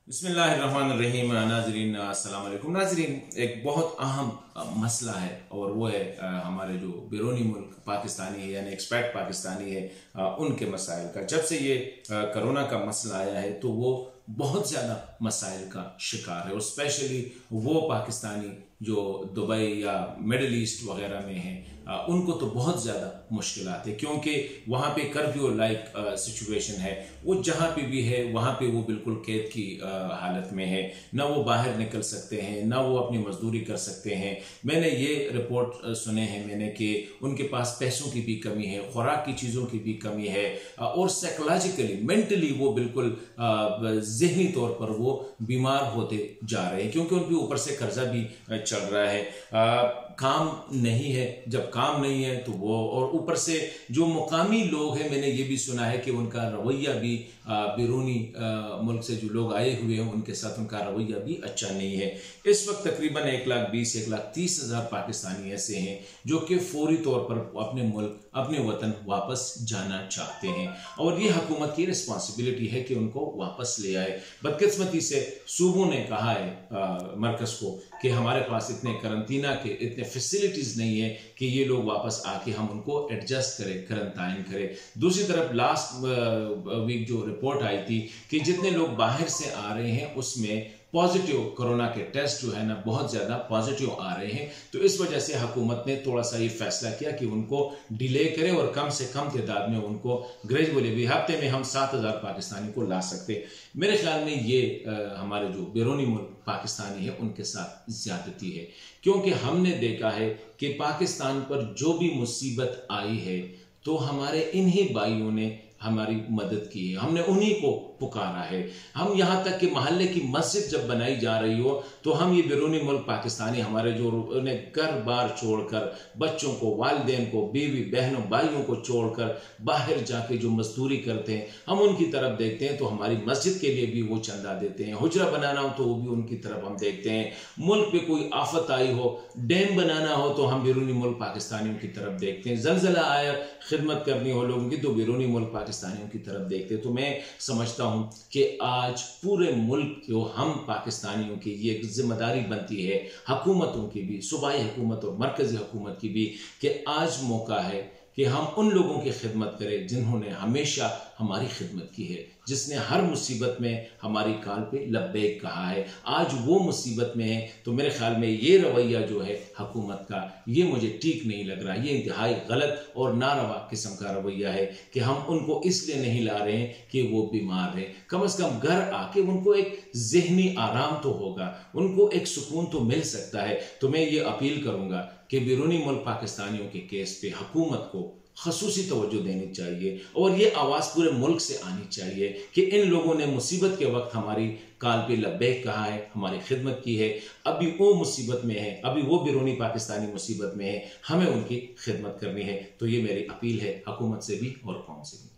बिस्मिल्लाहिर्रहमानिर्रहीम। नाजरीन अस्सलाम वालेकुम। नाजरीन, एक बहुत अहम मसला है और वो है हमारे जो बैरूनी मुल्क पाकिस्तानी है यानी एक्सपैट पाकिस्तानी है, उनके मसाइल का। जब से ये कोरोना का मसला आया है तो वो बहुत ज़्यादा मसाइल का शिकार है और स्पेशली वो पाकिस्तानी जो दुबई या मिडल ईस्ट वगैरह में हैं, उनको तो बहुत ज़्यादा मुश्किलात है क्योंकि वहाँ पे कर्फ्यू लाइक सिचुएशन है। वो जहाँ पे भी है वहाँ पे वो बिल्कुल कैद की हालत में है, ना वो बाहर निकल सकते हैं ना वो अपनी मजदूरी कर सकते हैं। मैंने ये रिपोर्ट सुने हैं मैंने कि उनके पास पैसों की भी कमी है, खुराक की चीज़ों की भी कमी है और साइकोलॉजिकली मेंटली वो बिल्कुल जहनी तौर पर वो बीमार होते जा रहे हैं क्योंकि उनके ऊपर से कर्जा भी चल रहा है। काम नहीं है, जब काम नहीं है तो वो, और ऊपर से जो मुकामी लोग हैं मैंने ये भी सुना है कि उनका रवैया भी बैरूनी मुल्क से जो लोग आए हुए हैं उनके साथ उनका रवैया भी अच्छा नहीं है। इस वक्त तकरीबन 1,20,000-1,30,000 पाकिस्तानी ऐसे हैं जो कि फौरी तौर पर अपने मुल्क अपने वतन वापस जाना चाहते हैं और ये हुकूमत की रिस्पॉन्सिबिलिटी है कि उनको वापस ले आए। बदकिस्मती से सूबों ने कहा है मरकज को कि हमारे पास इतने करंतना के इतने फैसिलिटीज नहीं है कि ये लोग वापस आके हम उनको एडजस्ट करें, क्वारंटाइन करें। दूसरी तरफ लास्ट वीक जो रिपोर्ट आई थी कि जितने लोग बाहर से आ रहे हैं उसमें पॉजिटिव कोरोना के टेस्ट जो है ना बहुत ज़्यादा पॉजिटिव आ रहे हैं। तो इस वजह से हुकूमत ने थोड़ा सा ये फैसला किया कि उनको डिले करें और कम से कम तादाद में उनको ग्रेजुअली भी हफ्ते में हम 7,000 पाकिस्तानी को ला सकते। मेरे ख्याल में ये हमारे जो बैरूनी मुल्क पाकिस्तानी है उनके साथ ज्यादती है क्योंकि हमने देखा है कि पाकिस्तान पर जो भी मुसीबत आई है तो हमारे इन्हीं भाइयों ने हमारी मदद की है, हमने उन्हीं को पुकारा है। हम यहाँ तक कि मोहल्ले की मस्जिद जब बनाई जा रही हो तो हम ये बैरूनी मुल्क पाकिस्तानी हमारे जो उन्हें घर बार छोड़कर बच्चों को, वालिदैन को, बीवी बहनों भाइयों को छोड़कर बाहर जाके जो मजदूरी करते हैं हम उनकी तरफ देखते हैं तो हमारी मस्जिद के लिए भी वो चंदा देते हैं। हुजरा बनाना हो तो वो भी उनकी तरफ हम देखते हैं। मुल्क पे कोई आफत आई हो, डैम बनाना हो तो हम बैरूनी मुल्क पाकिस्तानियों की तरफ देखते हैं। जलजला आया, खिदमत करनी हो लोगों की तो बैरूनी मुल्क पाकिस्तानियों की तरफ देखते हैं। तो मैं समझता हूं कि आज पूरे मुल्क को हम पाकिस्तानियों की ये जिम्मेदारी बनती है, हुकूमतों की भी, सूबाई हुकूमत और मरकजी हुकूमत की भी, कि आज मौका है कि हम उन लोगों की खिदमत करें जिन्होंने हमेशा हमारी खिदमत की है, जिसने हर मुसीबत में हमारी काल पे लब्बैक कहा है। आज वो मुसीबत में है तो मेरे ख्याल में ये रवैया जो है हुकूमत का ये मुझे ठीक नहीं लग रहा। ये इंतहाई गलत और नारवा किस्म का रवैया है कि हम उनको इसलिए नहीं ला रहे हैं कि वो बीमार है। कम से कम घर आके उनको एक जहनी आराम तो होगा, उनको एक सुकून तो मिल सकता है। तो मैं ये अपील करूंगा कि बैरूनी मुल्क पाकिस्तानियों के केस पे हुकूमत को खसूसी तवज्जो देनी चाहिए और ये आवाज़ पूरे मुल्क से आनी चाहिए कि इन लोगों ने मुसीबत के वक्त हमारी काल पे लब्बैक कहा है, हमारी खिदमत की है। अभी वो मुसीबत में है, अभी वो बैरूनी पाकिस्तानी मुसीबत में है, हमें उनकी खिदमत करनी है। तो ये मेरी अपील है हुकूमत से भी और कौम से भी।